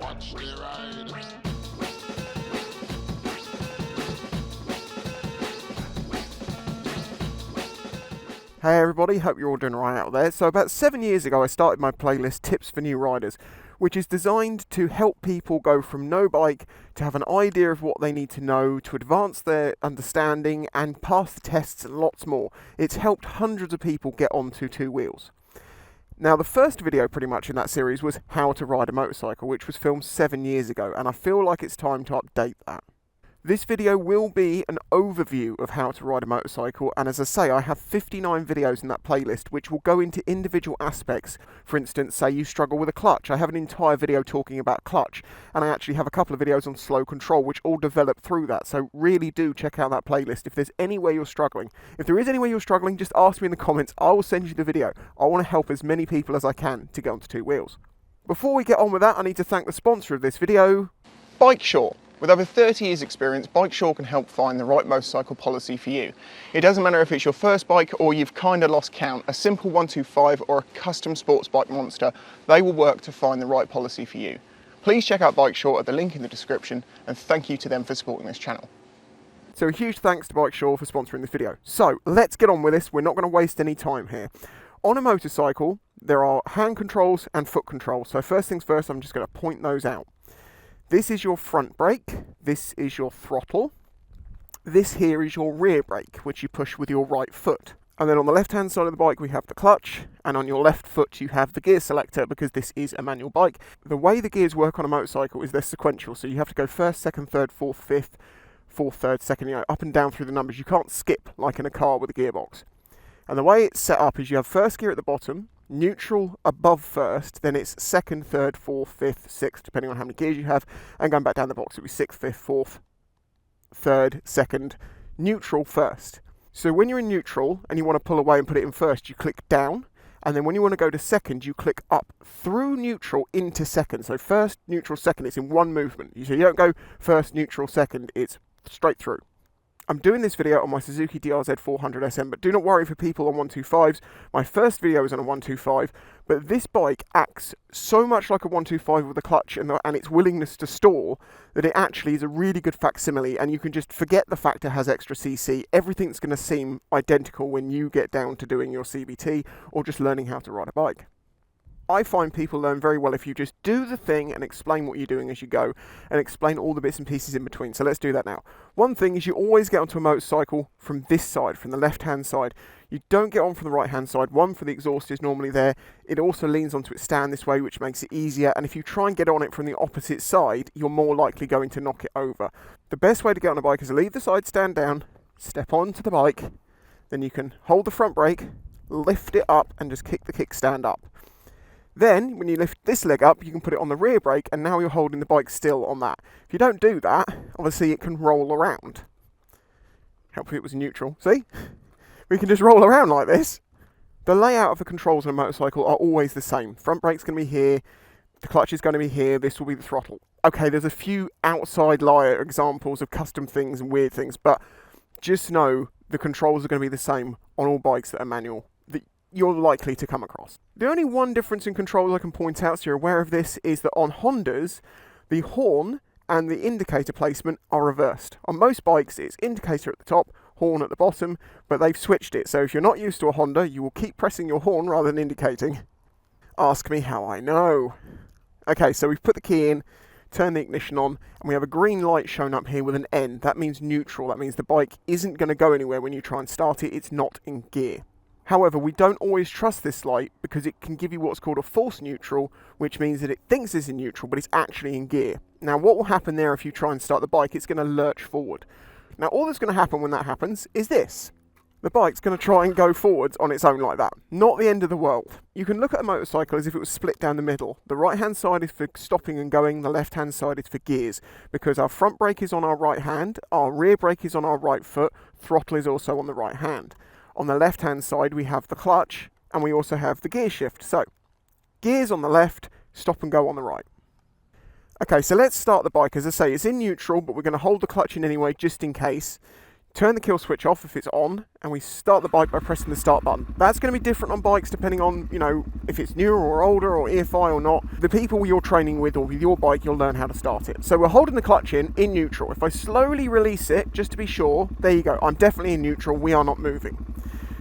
Watch the ride. Hey everybody, hope you're all doing right out there. So about 7 years ago I started my playlist Tips for New Riders, which is designed to help people go from no bike to have an idea of what they need to know, to advance their understanding and pass the tests and lots more. It's helped hundreds of people get onto two wheels. Now the first video pretty much in that series was how to ride a motorcycle, which was filmed 7 years ago, and I feel like it's time to update that. This video will be an overview of how to ride a motorcycle, and as I say, I have 59 videos in that playlist which will go into individual aspects. For instance, say you struggle with a clutch. I have an entire video talking about clutch, and I actually have a couple of videos on slow control which all develop through that, so really do check out that playlist if there's any way you're struggling. If there is any way you're struggling, just ask me in the comments, I will send you the video. I want to help as many people as I can to get onto two wheels. Before we get on with that, I need to thank the sponsor of this video, BikeSure. With over 30 years experience, BikeSure can help find the right motorcycle policy for you. It doesn't matter if it's your first bike or you've kind of lost count, a simple 125 or a custom sports bike monster, they will work to find the right policy for you. Please check out BikeSure at the link in the description, and thank you to them for supporting this channel. So a huge thanks to BikeSure for sponsoring this video. So let's get on with this, we're not going to waste any time here. On a motorcycle, there are hand controls and foot controls. So first things first, I'm just going to point those out. This is your front brake, this is your throttle, this here is your rear brake, which you push with your right foot. And then on the left hand side of the bike we have the clutch, and on your left foot you have the gear selector, because this is a manual bike. The way the gears work on a motorcycle is they're sequential, so you have to go first, second, third, fourth, fifth, fourth, third, second, up and down through the numbers. You can't skip like in a car with a gearbox. And the way it's set up is you have first gear at the bottom, neutral above first, then it's second, third, fourth, fifth, sixth, depending on how many gears you have, and going back down the box it'll be sixth, fifth, fourth, third, second, neutral first. So when you're in neutral and you want to pull away and put it in first, you click down, and then when you want to go to second, you click up through neutral into second. So first, neutral, second, it's in one movement. So you don't go first, neutral, second, it's straight through. I'm doing this video on my Suzuki DRZ 400 SM, but do not worry for people on 125s. My first video is on a 125, but this bike acts so much like a 125 with a clutch and its willingness to stall that it actually is a really good facsimile, and you can just forget the fact it has extra CC. Everything's going to seem identical when you get down to doing your CBT or just learning how to ride a bike. I find people learn very well if you just do the thing and explain what you're doing as you go, and explain all the bits and pieces in between. So let's do that now. One thing is you always get onto a motorcycle from this side, from the left-hand side. You don't get on from the right-hand side. One, for the exhaust is normally there. It also leans onto its stand this way, which makes it easier. And if you try and get on it from the opposite side, you're more likely going to knock it over. The best way to get on a bike is to leave the side stand down, step onto the bike, then you can hold the front brake, lift it up, and just kick the kickstand up. Then, when you lift this leg up, you can put it on the rear brake, and now you're holding the bike still on that. If you don't do that, obviously it can roll around. Hopefully it was neutral. See? We can just roll around like this. The layout of the controls on a motorcycle are always the same. Front brake's going to be here, the clutch is going to be here, this will be the throttle. Okay, there's a few outside liar examples of custom things and weird things, but just know the controls are going to be the same on all bikes that are manual that you're likely to come across. The only one difference in controls I can point out, so you're aware of this, is that on Hondas, the horn and the indicator placement are reversed. On most bikes, it's indicator at the top, horn at the bottom, but they've switched it. So if you're not used to a Honda, you will keep pressing your horn rather than indicating. Ask me how I know. Okay, so we've put the key in, turned the ignition on, and we have a green light shown up here with an N. That means neutral. That means the bike isn't going to go anywhere when you try and start it. It's not in gear. However, we don't always trust this light because it can give you what's called a false neutral, which means that it thinks it's in neutral, but it's actually in gear. Now, what will happen there if you try and start the bike? It's going to lurch forward. Now, all that's going to happen when that happens is this. The bike's going to try and go forwards on its own like that. Not the end of the world. You can look at a motorcycle as if it was split down the middle. The right-hand side is for stopping and going, the left-hand side is for gears, because our front brake is on our right hand, our rear brake is on our right foot, throttle is also on the right hand. On the left-hand side, we have the clutch, and we also have the gear shift. So, gears on the left, stop and go on the right. Okay, so let's start the bike. As I say, it's in neutral, but we're going to hold the clutch in anyway, just in case. turn the kill switch off if it's on, and we start the bike by pressing the start button. That's going to be different on bikes depending on, if it's newer or older or EFI or not. The people you're training with or with your bike, you'll learn how to start it. So we're holding the clutch in neutral. If I slowly release it, just to be sure, there you go, I'm definitely in neutral, we are not moving.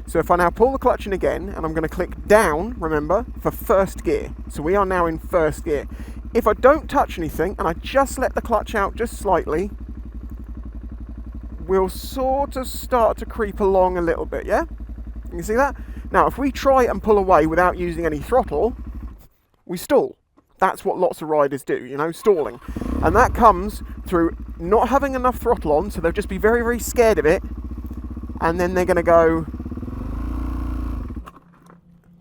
So if I now pull the clutch in again, and I'm going to click down, remember, for first gear. So we are now in first gear. If I don't touch anything, and I just let the clutch out just slightly, we'll sort of start to creep along a little bit, yeah? You can see that? Now, if we try and pull away without using any throttle, we stall. That's what lots of riders do, stalling. And that comes through not having enough throttle on, so they'll just be very, very scared of it, and then they're going to go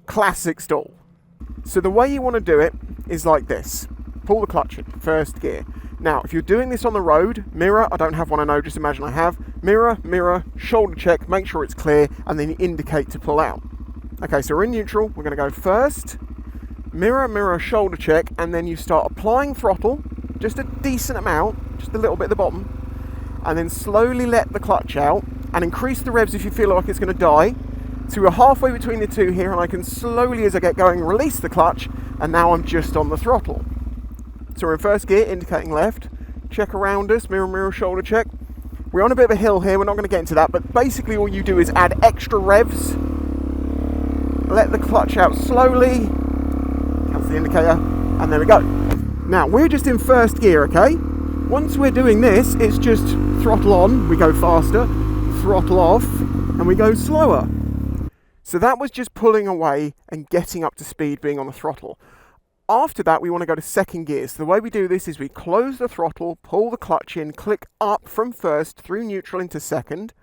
classic stall. So the way you want to do it is like this. Pull the clutch in, first gear. Now, if you're doing this on the road, mirror, I don't have one, I know, just imagine I have. Mirror, shoulder check, make sure it's clear, and then you indicate to pull out. Okay, so we're in neutral, we're going to go first, mirror, shoulder check, and then you start applying throttle, just a decent amount, just a little bit at the bottom, and then slowly let the clutch out, and increase the revs if you feel like it's going to die. So we're halfway between the two here, and I can slowly, as I get going, release the clutch, and now I'm just on the throttle. So we're in first gear, indicating left. Check around us, mirror, shoulder check. We're on a bit of a hill here, we're not going to get into that, but basically all you do is add extra revs. Let the clutch out slowly. That's the indicator, and there we go. Now, we're just in first gear, okay? Once we're doing this, it's just throttle on, we go faster, throttle off, and we go slower. So that was just pulling away and getting up to speed, being on the throttle. After that, we want to go to second gear. So the way we do this is we close the throttle, pull the clutch in, click up from first through neutral into second.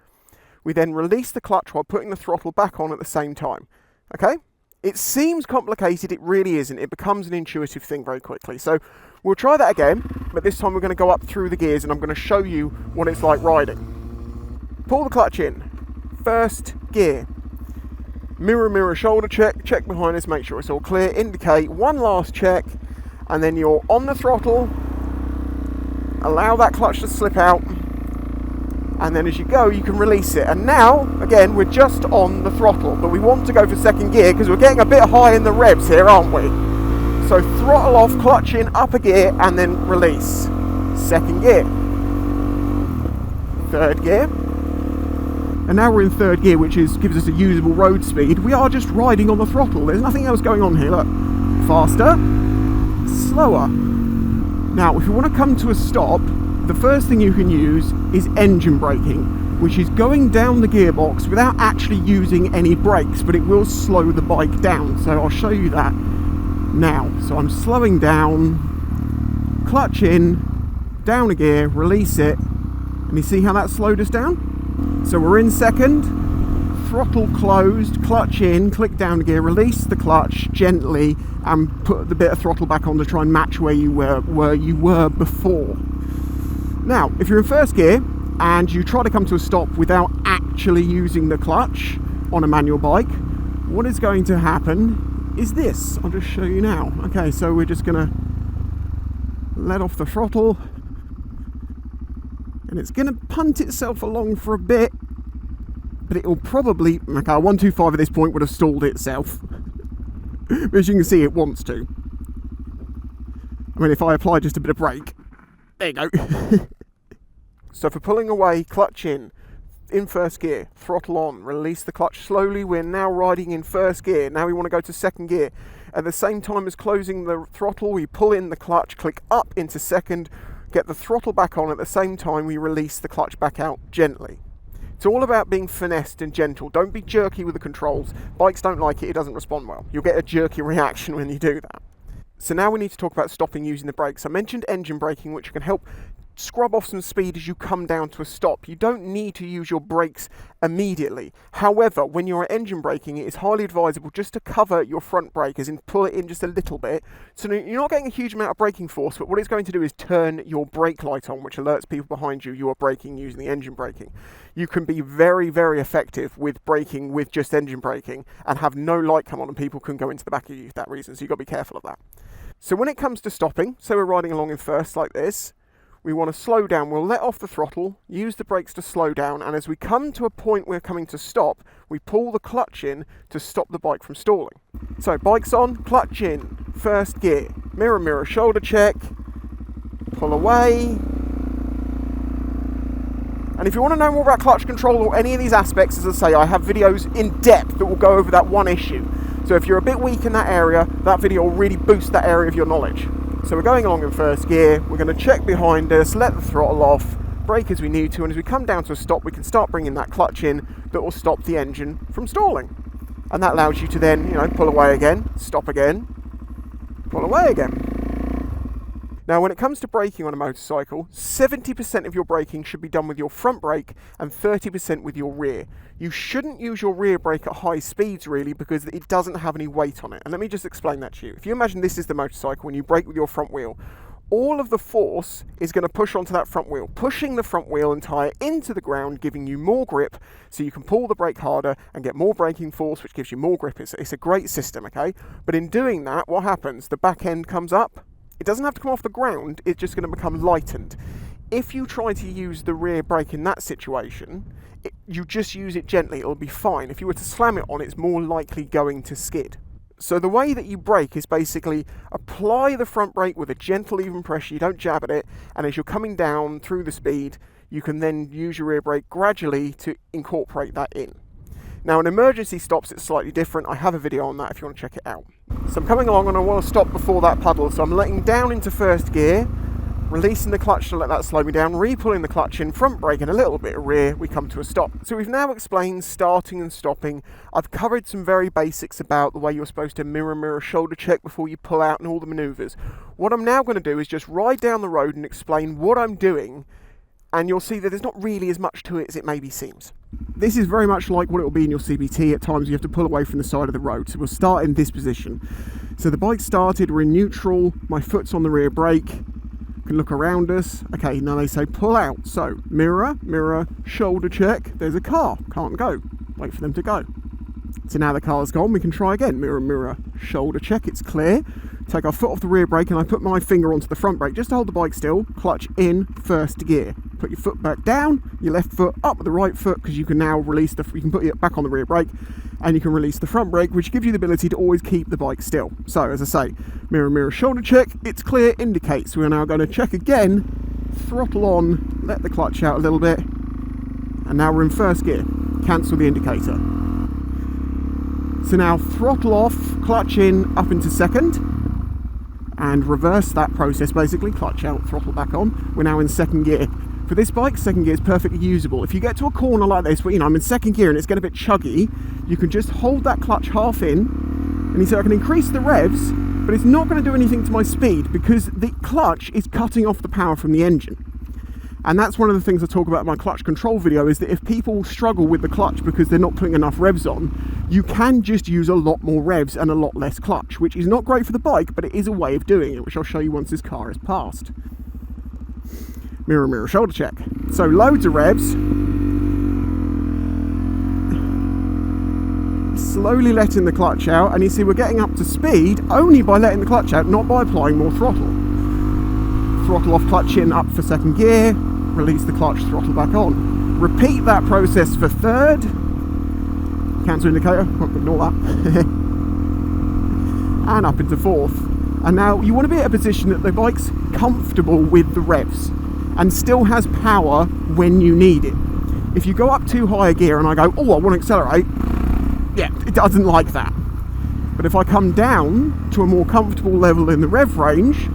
We then release the clutch while putting the throttle back on at the same time. Okay? It seems complicated, it really isn't. It becomes an intuitive thing very quickly. So we'll try that again, but this time we're going to go up through the gears and I'm going to show you what it's like riding. Pull the clutch in, first gear. Mirror, shoulder check, check behind us, make sure it's all clear, indicate, one last check, and then you're on the throttle, allow that clutch to slip out, and then as you go, you can release it. And now, again, we're just on the throttle, but we want to go for second gear because we're getting a bit high in the revs here, aren't we? So throttle off, clutch in, upper gear, and then release. Second gear. Third gear. And now we're in third gear, which gives us a usable road speed. We are just riding on the throttle. There's nothing else going on here. Look, faster, slower. Now, if you want to come to a stop, the first thing you can use is engine braking, which is going down the gearbox without actually using any brakes, but it will slow the bike down. So I'll show you that now. So I'm slowing down, clutch in, down a gear, release it, and you see how that slowed us down? So we're in second, throttle closed, clutch in, click down gear, release the clutch gently, and put the bit of throttle back on to try and match where you were before. Now, if you're in first gear and you try to come to a stop without actually using the clutch on a manual bike, what is going to happen is this. I'll just show you now. Okay, so we're just going to let off the throttle. And it's going to punt itself along for a bit, but it will probably, okay, 125 at this point would have stalled itself. But as you can see, it wants to. I mean, if I apply just a bit of brake, there you go. So for pulling away, clutch in first gear, throttle on, release the clutch slowly. We're now riding in first gear. Now we want to go to second gear. At the same time as closing the throttle, we pull in the clutch, click up into second, get the throttle back on. At the same time, we release the clutch back out gently. It's all about being finessed and gentle. Don't be jerky with the controls. Bikes don't like it, it doesn't respond well. You'll get a jerky reaction when you do that. So now we need to talk about stopping using the brakes. I mentioned engine braking, which can help scrub off some speed as you come down to a stop. You don't need to use your brakes immediately. However, when you're engine braking, it is highly advisable just to cover your front brake, as in pull it in just a little bit. So you're not getting a huge amount of braking force, but what it's going to do is turn your brake light on, which alerts people behind you are braking using the engine braking. You can be very, very effective with braking with just engine braking and have no light come on, and people can go into the back of you for that reason. So you've got to be careful of that. So when it comes to stopping, so we're riding along in first like this, we want to slow down. We'll let off the throttle, use the brakes to slow down, and as we come to a point we're coming to stop, we pull the clutch in to stop the bike from stalling. So bike's on, clutch in, first gear, mirror, mirror, shoulder check, pull away. And if you want to know more about clutch control or any of these aspects, as I say, I have videos in depth that will go over that one issue. So if you're a bit weak in that area, that video will really boost that area of your knowledge. So we're going along in first gear, we're going to check behind us, let the throttle off, brake as we need to, and as we come down to a stop, we can start bringing that clutch in that will stop the engine from stalling. And that allows you to then, pull away again, stop again, pull away again. Now, when it comes to braking on a motorcycle, 70% of your braking should be done with your front brake and 30% with your rear. You shouldn't use your rear brake at high speeds, really, because it doesn't have any weight on it. And let me just explain that to you. If you imagine this is the motorcycle, when you brake with your front wheel, all of the force is going to push onto that front wheel, pushing the front wheel and tyre into the ground, giving you more grip, so you can pull the brake harder and get more braking force, which gives you more grip. It's a great system, okay? But in doing that, what happens? The back end comes up. It doesn't have to come off the ground, it's just going to become lightened. If you try to use the rear brake in that situation, you just use it gently, it'll be fine. If you were to slam it on, it's more likely going to skid. So the way that you brake is basically apply the front brake with a gentle, even pressure, you don't jab at it, and as you're coming down through the speed, you can then use your rear brake gradually to incorporate that in. Now, in emergency stops, it's slightly different. I have a video on that if you want to check it out. So I'm coming along and I want to stop before that puddle. So I'm letting down into first gear, releasing the clutch to let that slow me down, re-pulling the clutch in, front brake and a little bit of rear, we come to a stop. So we've now explained starting and stopping. I've covered some very basics about the way you're supposed to mirror, shoulder check before you pull out and all the manoeuvres. What I'm now going to do is just ride down the road and explain what I'm doing, and you'll see that there's not really as much to it as it maybe seems. This is very much like what it will be in your CBT. At times you have to pull away from the side of the road. So we'll start in this position. So the bike started, we're in neutral, my foot's on the rear brake, can look around us. Okay, now they say pull out. So mirror, mirror, shoulder check, there's a car, can't go. Wait for them to go. So now the car's gone, we can try again. Mirror, mirror, shoulder check, it's clear. Take our foot off the rear brake and I put my finger onto the front brake just to hold the bike still, clutch in, first gear. Put your foot back down, your left foot up with the right foot, because you can now release you can put it back on the rear brake and you can release the front brake, which gives you the ability to always keep the bike still. So as I say, mirror, mirror, shoulder check, it's clear, indicates. We're now going to check again, throttle on, let the clutch out a little bit, and now we're in first gear. Cancel the indicator. So now throttle off, clutch in, up into second, and reverse that process basically, clutch out, throttle back on. We're now in second gear. For this bike, second gear is perfectly usable. If you get to a corner like this, where I'm in second gear and it's getting a bit chuggy, you can just hold that clutch half in, and you say I can increase the revs, but it's not going to do anything to my speed because the clutch is cutting off the power from the engine. And that's one of the things I talk about in my clutch control video, is that if people struggle with the clutch because they're not putting enough revs on, you can just use a lot more revs and a lot less clutch, which is not great for the bike, but it is a way of doing it, which I'll show you once this car is passed. Mirror, mirror, shoulder check. So loads of revs. Slowly letting the clutch out, and you see we're getting up to speed only by letting the clutch out, not by applying more throttle. Throttle off, clutch in, up for second gear, release the clutch, throttle back on. Repeat that process for third. Cancel indicator, ignore that. And up into fourth. And now you want to be at a position that the bike's comfortable with the revs and still has power when you need it. If you go up too high a gear and I go, oh, I want to accelerate, yeah, it doesn't like that. But if I come down to a more comfortable level in the rev range,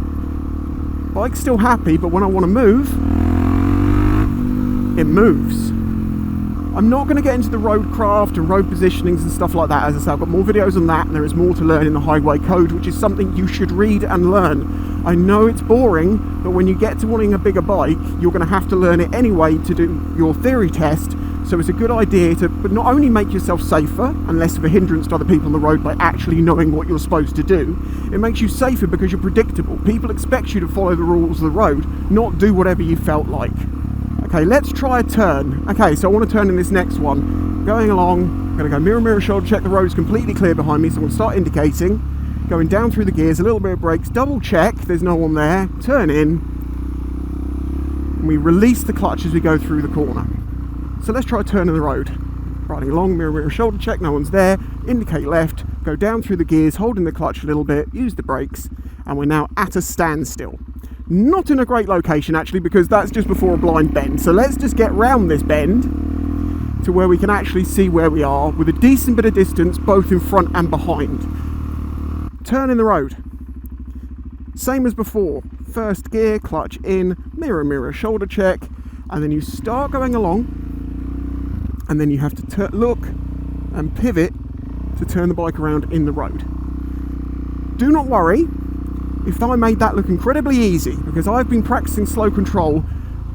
bike's still happy, but when I want to move, it moves. I'm not going to get into the road craft and road positionings and stuff like that. As I say, I've got more videos on that, and there is more to learn in the highway code, which is something you should read and learn. I know it's boring, but when you get to wanting a bigger bike, you're going to have to learn it anyway to do your theory test. So it's a good idea to not only make yourself safer and less of a hindrance to other people on the road by actually knowing what you're supposed to do, it makes you safer because you're predictable. People expect you to follow the rules of the road, not do whatever you felt like. Okay, let's try a turn. Okay, so I want to turn in this next one. Going along, I'm going to go mirror, mirror, shoulder check. The road is completely clear behind me, so I'm going to start indicating. Going down through the gears, a little bit of brakes, double check, there's no one there. Turn in. and we release the clutch as we go through the corner. So let's try a turn in the road. Riding along, mirror, mirror, shoulder check, no one's there, indicate left, go down through the gears, holding the clutch a little bit, use the brakes, and we're now at a standstill. Not in a great location actually, because that's just before a blind bend. So let's just get round this bend to where we can actually see where we are with a decent bit of distance both in front and behind. Turn in the road. Same as before. First gear, clutch in, mirror, mirror, shoulder check, and then you start going along. And then you have to look and pivot to turn the bike around in the road. Do not worry if I made that look incredibly easy, because I've been practicing slow control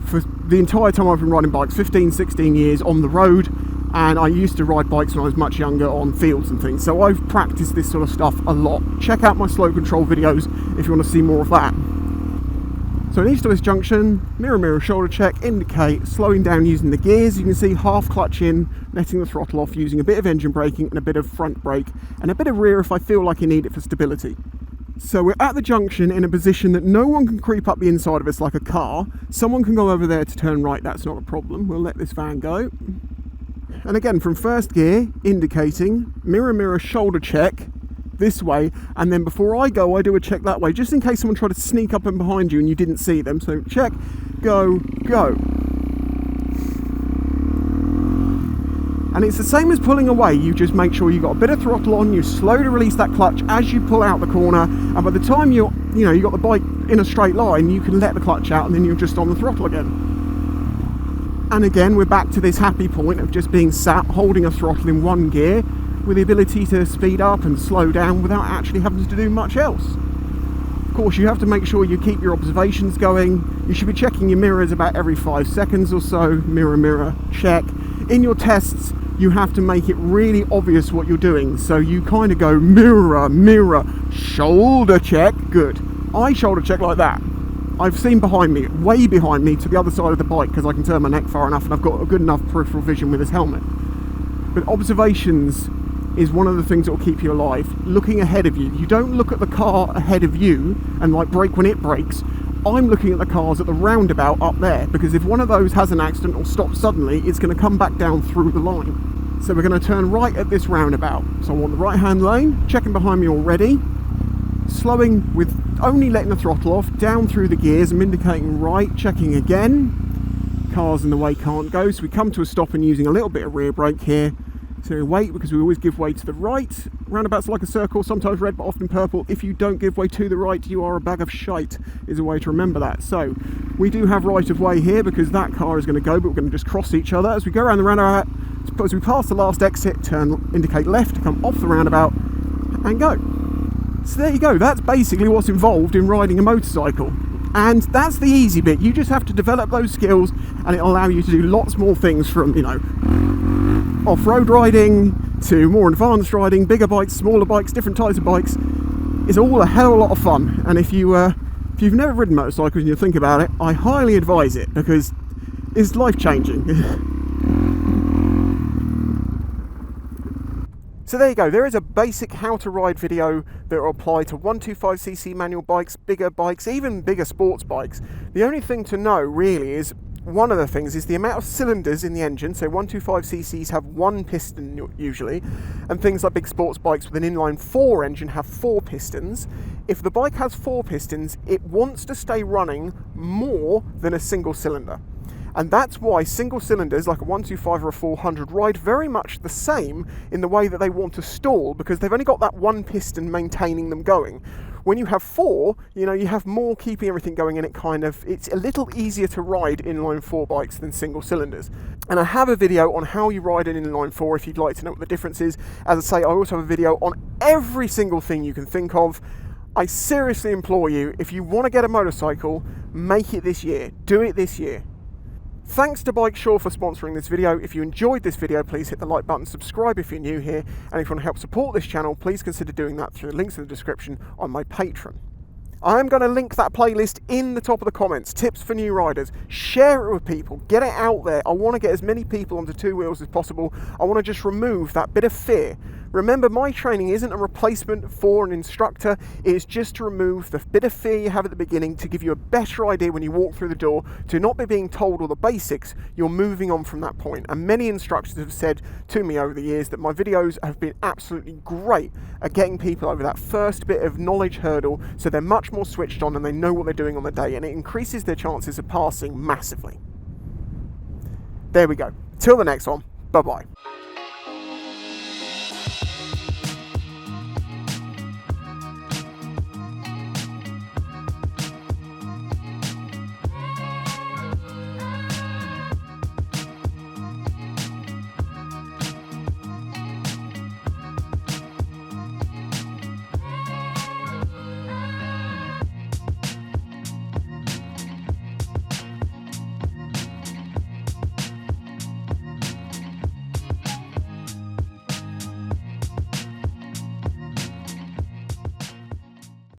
for the entire time I've been riding bikes, 15, 16 years on the road, and I used to ride bikes when I was much younger on fields and things, so I've practiced this sort of stuff a lot. Check out my slow control videos if you want to see more of that. So in each of this junction, mirror, mirror, shoulder check, indicate, slowing down using the gears. You can see half clutch in, letting the throttle off, using a bit of engine braking and a bit of front brake, and a bit of rear if I feel like I need it for stability. So we're at the junction in a position that no one can creep up the inside of us like a car. Someone can go over there to turn right, that's not a problem. We'll let this van go. And again, from first gear, indicating, mirror, mirror, shoulder check, this way, and then before I go I do a check that way, just in case someone tried to sneak up and behind you and you didn't see them. So check, go, go. And it's the same as pulling away. You just make sure you've got a bit of throttle on, you slowly release that clutch as you pull out the corner, and by the time you got the bike in a straight line, you can let the clutch out and then you're just on the throttle again. And again, we're back to this happy point of just being sat holding a throttle in one gear with the ability to speed up and slow down without actually having to do much else. Of course, you have to make sure you keep your observations going. You should be checking your mirrors about every 5 seconds or so. Mirror, mirror, check. In your tests, you have to make it really obvious what you're doing. So you kind of go mirror, mirror, shoulder check. Good. I shoulder check like that. I've seen behind me, way behind me, to the other side of the bike because I can turn my neck far enough and I've got a good enough peripheral vision with this helmet. But observations is one of the things that will keep you alive. Looking ahead of you. You don't look at the car ahead of you and like brake when it brakes. I'm looking at the cars at the roundabout up there, because if one of those has an accident or stops suddenly, it's going to come back down through the line. So we're going to turn right at this roundabout. So I'm on the right hand lane, checking behind me already, slowing with only letting the throttle off, down through the gears. I'm indicating right, checking again. Cars in the way can't go, so we come to a stop and using a little bit of rear brake here. So we wait, because we always give way to the right. Roundabouts like a circle, sometimes red but often purple. If you don't give way to the right, you are a bag of shite, is a way to remember that. So we do have right of way here because that car is going to go, but we're going to just cross each other. As we go around the roundabout, as we pass the last exit, turn, indicate left to come off the roundabout and go. So there you go, that's basically what's involved in riding a motorcycle. And that's the easy bit. You just have to develop those skills and it'll allow you to do lots more things, from, off-road riding to more advanced riding, bigger bikes, smaller bikes, different types of bikes. It's all a hell of a lot of fun. And if you've never ridden motorcycles and you think about it, I highly advise it because it's life-changing. So there you go, there is a basic how to ride video that will apply to 125cc manual bikes, bigger bikes, even bigger sports bikes. The only thing to know really is, one of the things is the amount of cylinders in the engine. So 125cc's have 1 piston usually, and things like big sports bikes with an inline 4 engine have 4 pistons. If the bike has 4 pistons, it wants to stay running more than a single cylinder. And that's why single cylinders like a 125 or a 400 ride very much the same in the way that they want to stall, because they've only got that 1 piston maintaining them going. When you have 4, you have more keeping everything going, and it's a little easier to ride inline 4 bikes than single cylinders. And I have a video on how you ride an inline 4 if you'd like to know what the difference is. As I say, I also have a video on every single thing you can think of. I seriously implore you, if you want to get a motorcycle, make it this year. Do it this year. Thanks to Bike Shore for sponsoring this video. If you enjoyed this video, please hit the like button, subscribe if you're new here, and if you want to help support this channel, please consider doing that through the links in the description on my Patreon. I'm going to link that playlist in the top of the comments, tips for new riders. Share it with people, get it out there. I want to get as many people onto 2 wheels as possible. I want to just remove that bit of fear Remember, my training isn't a replacement for an instructor. It is just to remove the bit of fear you have at the beginning, to give you a better idea when you walk through the door, to not be being told all the basics. You're moving on from that point. And many instructors have said to me over the years that my videos have been absolutely great at getting people over that first bit of knowledge hurdle, so they're much more switched on and they know what they're doing on the day, and it increases their chances of passing massively. There we go. Till the next one. Bye-bye.